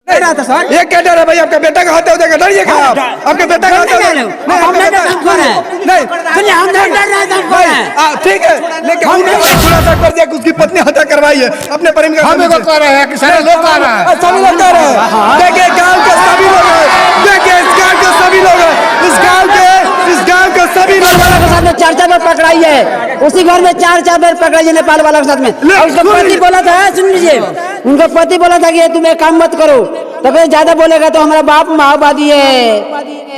ये क्या डर है भाई? आपका बेटा का हत्या हो जाएगा, डरिए क्या आप? आपके बेटा का हत्या नहीं, ठीक है, लेकिन खुलासा कर दिया कि उसकी पत्नी हत्या करवाई है अपने प्रेमी का। हम कह रहे हैं कि सारे लोग कह रहे हैं, सभी लोग कह रहे हैं। देखिए गाँव के सभी लोग हैं, देखिए इस गाँव के सभी लोग हैं, इस गाँव के सभी लोग के साथ में 4 बार पकड़ाई है, उसी घर में 4 बार पकड़ाई है नेपाल वाला के साथ में। उसका पति बोला था, सुन लीजिए, उनका पति बोला था कि तुम एक काम मत करो, तो फिर ज्यादा बोलेगा तो हमारा बाप माओवादी है,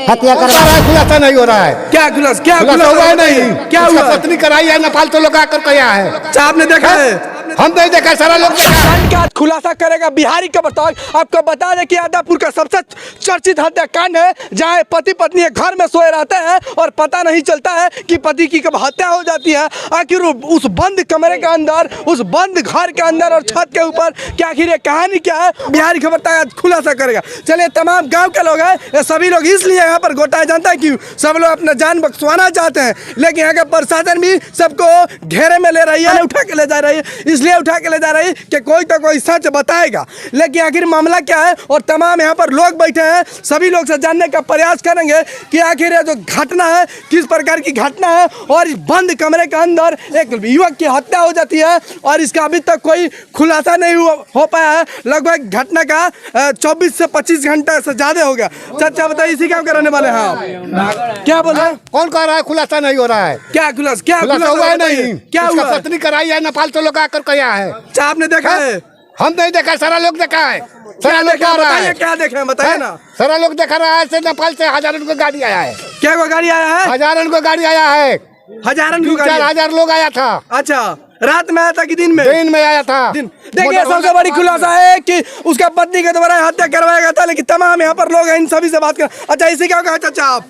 हत्या कर। खुलासा नहीं हो रहा है। क्या खुलासा? क्या खुलासा हुआ है? नहीं, क्या हुआ? पत्नी कराई है, नेपाल तो लोग आकर कहा है। आपने देखा है? हम नहीं देखा, सारा लोग देखा। खुलासा करेगा बिहारी का बताओ। आपको बता दें कि आदापुर का सबसे चर्चित हत्याकांड है, जहां पति पत्नी घर में सोए रहते हैं और पता नहीं चलता है कि पति की कब हत्या हो जाती है। आखिर उस बंद कमरे के अंदर, उस बंद घर के अंदर और छत के ऊपर क्या आखिर ये कहानी क्या है, बिहारी खबर तक खुलासा करेगा। चलिए, तमाम गाँव के लोग हैं, ये सभी लोग इसलिए यहाँ पर गोटाया जानता है कि सब लोग अपना जान बख्शवाना चाहते हैं, लेकिन यहाँ का प्रशासन भी सबको घेरे में ले रही है, उठा के ले जा रही है, इसलिए उठा के ले जा रही कि कोई तो कोई सच बताएगा। लेकिन आखिर मामला क्या है, और तमाम यहाँ पर लोग बैठे हैं, सभी लोग से जानने का प्रयास करेंगे कि आखिर ये जो घटना है किस प्रकार की घटना है, और इस बंद कमरे के अंदर एक युवक की हत्या हो जाती है और इसका अभी तक कोई खुलासा नहीं हो पाया है। लगभग घटना का 24 से 25 घंटा से ज्यादा हो गया। चाचा बताइए, इसी गाँव के रहने वाले हैं? क्या बोल रहे हैं? कौन कह रहा है खुलासा नहीं हो रहा है? क्या खुलासा? क्या खुलासा हुआ है? नहीं, क्या हुआ? पत्नी कराई है, नेपाल तो लोग आकर कहा है। आपने देखा है? हम नहीं देखा, सारा लोग देखा है। सारा लोग कह रहा है। क्या देखे बताइए ना। सारा लोग देखा रहा है, से नेपाल से हजारों को गाड़ी आया है। क्या को गाड़ी आया है? हजारों को गाड़ी आया है, हजारों 4,000 लोग आया था। अच्छा, रात में आया था कि दिन में? दिन में आया था। देखिए, सबसे बड़ी खुलासा है कि उसका पत्नी के द्वारा हत्या करवाया गया था, लेकिन तमाम यहाँ पर लोग हैं, इन सभी से बात कर। अच्छा, इसी क्या कहा चाचा आप?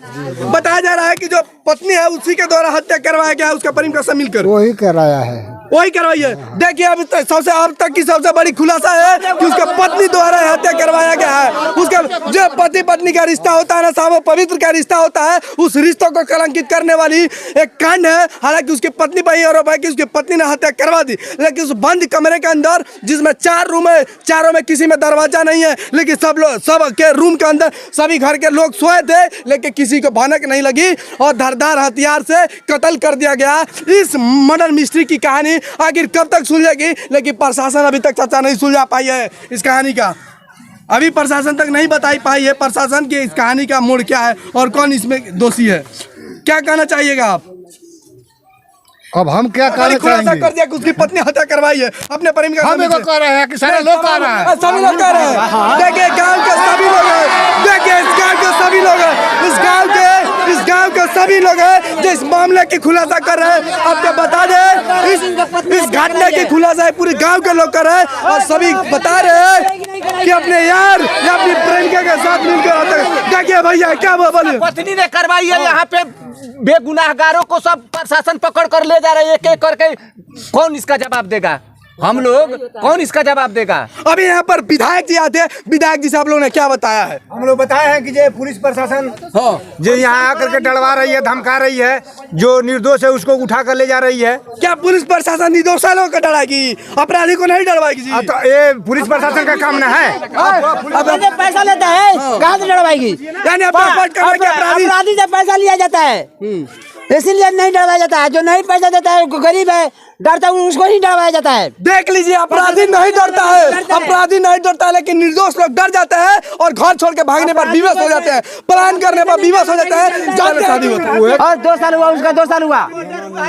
बताया जा रहा है कि जो पत्नी है उसी के द्वारा हत्या करवाया गया है, उसका प्रेम का मिलकर वही कराया है, वही करवाई है। देखिए, अब तक की सबसे बड़ी खुलासा है कि उसका पत्नी द्वारा हत्या करवाया गया है। उसका जो पति पत्नी का रिश्ता होता है ना साहब, वो पवित्र का रिश्ता होता है, उस रिश्तों को कलंकित करने वाली एक कांड है। हालांकि उसकी पत्नी पर आरोप है कि उसकी पत्नी ने हत्या करवा दी, लेकिन उस बंद कमरे के अंदर जिसमें 4 रूम है, चारों में किसी में दरवाजा नहीं है, लेकिन सब के रूम के अंदर सभी घर के लोग सोए थे, लेकिन किसी को भनक नहीं लगी और धारदार हथियार से कत्ल कर दिया गया। इस मर्डर मिस्ट्री की कहानी आखिर कब तक सुलझेगी, लेकिन प्रशासन अभी तक चाचा नहीं सुलझा पाई है इस कहानी का। अभी प्रशासन तक नहीं बता पाई है प्रशासन की इस कहानी का मोड़ क्या है और कौन इसमें दोषी है। क्या कहना चाहिएगा आप? अब हम क्या खुलासा कर दिया कि उसकी पत्नी हत्या करवाई है अपने प्रेमी का। हम कह रहे हैं कि सारे लोग कह रहे हैं, सभी लोग कह रहे हैं। देखिए, गाँव के सभी लोग हैं, देखिए इस गाँव के सभी लोग हैं, इस गाँव के सभी लोग हैं जो इस मामले की खुलासा कर रहे हैं। आपको बता दें, इस घटना की खुलासा है पूरे गाँव के लोग कर रहे हैं और सभी बता रहे हैं कि अपने यार या अपनी प्रेमिका के साथ मिलकर आते हैं। देखिए भैया, क्या बोले? पत्नी ने करवाई है, यहाँ पे बेगुनाहगारों को सब प्रशासन पकड़ कर ले जा रहे हैं एक एक करके। कौन इसका जवाब देगा? हम लोग कौन इसका जवाब देगा? अभी यहाँ पर विधायक जी आते हैं, विधायक जी से आप लोगों ने क्या बताया है? हम लोग बताए हैं कि जो पुलिस प्रशासन जो यहाँ आकर के डरवा रही है, धमका रही है, जो निर्दोष है उसको उठा कर ले जा रही है। क्या पुलिस प्रशासन निर्दोष लोगों को डराएगी, अपराधी को नहीं डरवाएगी जी? तो ये पुलिस प्रशासन का काम न है। अब पैसा लेता है, कहाँ से डरवाएगी? यानी अपराधी से पैसा लिया जाता है, इसीलिए नहीं डरवाया जाता है। जो नहीं पैसा देता है, गरीब है, डरता है, उसको नहीं डरवाया जाता है। देख लीजिए, अपराधी नहीं डरता है, अपराधी नहीं डरता है, लेकिन निर्दोष लोग डर जाते हैं और घर छोड़ के भागने पर विवश हो जाते हैं, प्लान करने पर विवश हो जाते हैं। शादी होता है और 2 साल हुआ उसका, 2 साल हुआ,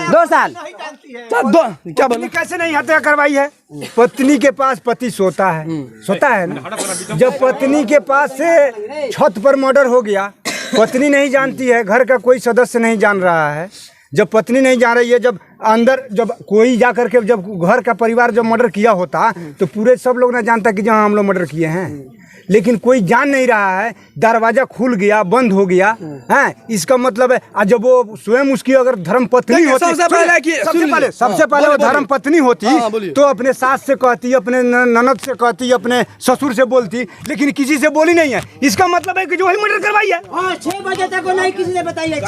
2 साल। क्या बोले? कैसे नहीं हत्या करवाई है? पत्नी के पास पति सोता है ना। जब पत्नी के पास से छत पर मर्डर हो गया, पत्नी नहीं जानती है, घर का कोई सदस्य नहीं जान रहा है। जब पत्नी नहीं जान रही है, जब अंदर जब कोई जा करके जब घर का परिवार जब मर्डर किया होता तो पूरे सब लोग ना जानता कि जहाँ हम लोग मर्डर किए हैं, लेकिन कोई जान नहीं रहा है। दरवाजा खुल गया, बंद हो गया है, इसका मतलब है जब वो स्वयं उसकी अगर धर्म पत्नी होती, सबसे पहले वो धर्म पत्नी होती तो अपने सास से कहती, अपने ननद से कहती, अपने ससुर से बोलती, लेकिन किसी से बोली नहीं है। इसका मतलब है कि जो ही मर्डर करवाई है। 6 बजे तक नहीं किसी ने बताइए।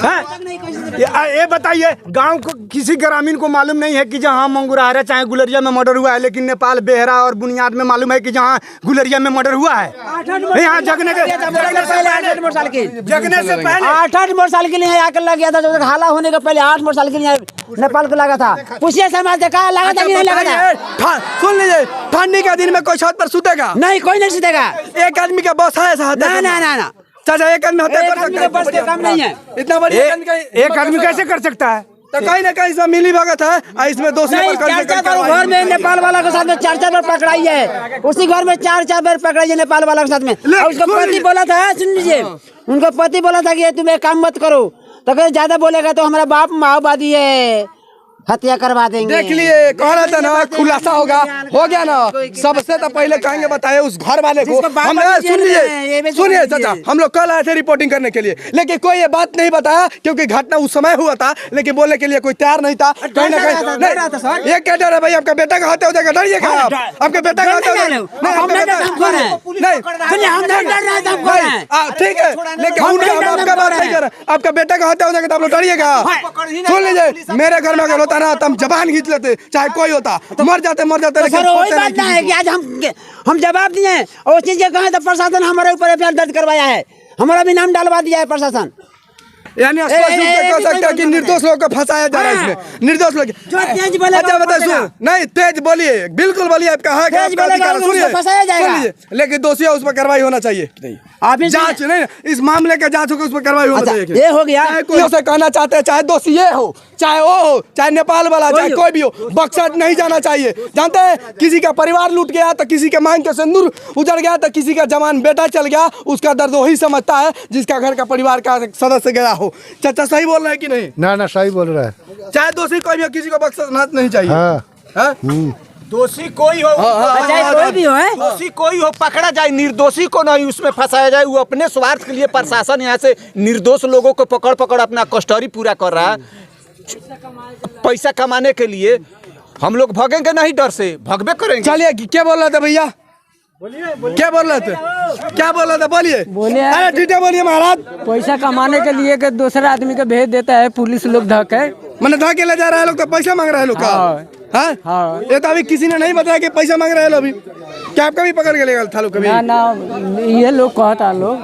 ये बताइए, गांव को किसी ग्रामीण को मालूम नहीं है कि जहाँ मंगुराहरा चाहे गुलरिया में मर्डर हुआ है, लेकिन नेपाल बेहरा और बुनियाद में मालूम है कि जहाँ गुलरिया में मर्डर हुआ है। यहाँ जगने के पहले 8 मोटरसाइकिल जगने से पहले 8 मोटरसाइकिल यहाँ आकर लग गया था। जब तक हाला होने के पहले 8 मोटरसाइकिल यहाँ नेपाल को लगा था। पूछिए समाज से कहा लगा था कि नहीं लगा था। सुन लीजिए, ठंडी के दिन में कोई छत पर सुतेगा नहीं, कोई नहीं सीधेगा। एक आदमी का बस है ऐसा ना ना ना ना, चाचा, एक आदमी हत्या कर सकता है? बस के काम नहीं है। इतना बड़ी एक आदमी कैसे कर सकता है? तो कहीं ना कहीं सब मिली भगत है और इसमें दोषी नहीं, पर चार चार घर में नेपाल वाला के साथ में 4 बार पकड़ाई है। उसी घर में 4 बार पकड़ाई है नेपाल वाला के साथ में। और उसका पति बोला था, सुन लीजिए, उनका पति बोला था कि तुम एक काम मत करो, तो कहीं ज्यादा बोलेगा तो हमारा बाप माओवादी है, हत्या करवा देंगे। देख लिए, कह रहा था ना खुलासा होगा, हो गया ना। सबसे तो पहले कहेंगे बताए उस घर वाले को। हम सुनिए चाचा, हम लोग कल आए थे रिपोर्टिंग करने के लिए, लेकिन कोई ये बात नहीं बताया क्योंकि घटना उस समय हुआ था, लेकिन बोलने के लिए कोई तैयार नहीं था। कहीं ना कहीं ये क्या डर है भाई? आपका बेटा का हत्या हो जाएगा, डरिएगा आप? आपके बेटा का हत्या नहीं, ठीक है, लेकिन आपका बात नहीं कर रहा। आपका बेटा का हत्या हो जाएगा तो आप लोग डरिएगा? सुन लीजिए, मेरे घर में अगर होता ना तो हम जबान खींच लेते, चाहे कोई होता, मर जाते लेकिन वही बात ना है कि आज हम जवाब दिए और उस चीज के कहें तो प्रशासन हमारे ऊपर एफआईआर दर्ज करवाया है, हमारा भी नाम डालवा दिया है प्रशासन। यानी स्पष्ट रूप से कह सकते हैं कि निर्दोष लोगों को फंसाया जा रहा है इसमें, निर्दोष लोग। तेज बोलेगा, अच्छा बताइए, नहीं तेज बोलिए, बिल्कुल बोलिए, आपका हक है, आपका अधिकार है, सुनिए, लेकिन दोषी है उस पर कार्रवाई होना चाहिए। जांच नहीं, इस मामले का जांच होकर उस पर कार्रवाई होना चाहिए। ये हो गया, कोई से कहना चाहते हैं, चाहे दोषी ये हो, चाहे वो हो, चाहे नेपाल वाला, चाहे कोई भी हो, बक्सा नहीं जाना चाहिए। जानते हैं, किसी का परिवार लूट गया तो किसी के मांग के सिंदूर उजड़ गया तो किसी का जवान बेटा चल गया, उसका दर्द वही समझता है जिसका घर का परिवार का सदस्य गया हो। चाचा सही बोल रहा है कि नहीं? ना सही बोल रहा है। चाहे दोषी कोई भी हो, किसी को बख्शना नहीं चाहिए। हाँ? दोषी कोई हो, कोई भी हो, दोषी कोई हो, पकड़ा जाए, निर्दोषी को नहीं उसमें फंसाया जाए। वो अपने स्वार्थ के लिए प्रशासन यहाँ से निर्दोष लोगों को पकड़ पकड़ अपना कस्टडी पूरा कर रहा है, पैसा कमाने के लिए। हम लोग भागेंगे नहीं, डर से भगबे करेंगे। चलिए, क्या बोल रहे थे भैया? क्या बोल रहे थे? क्या बोल रहे थे? बोलिए। अरे ठीक है, बोलिए महाराज। पैसा कमाने के लिए के दूसरा आदमी के भेज देता है पुलिस लोग, धके मैंने धके ले जा रहा है लोग, तो पैसा मांग रहा है लोग का। हाँ? ये तो अभी किसी ने नहीं बताया कि पैसा मांग रहा है लोग। अभी क्या आपका भी पकड़ के लेगा था लोग कभी? ना ये लोग कहता लोग।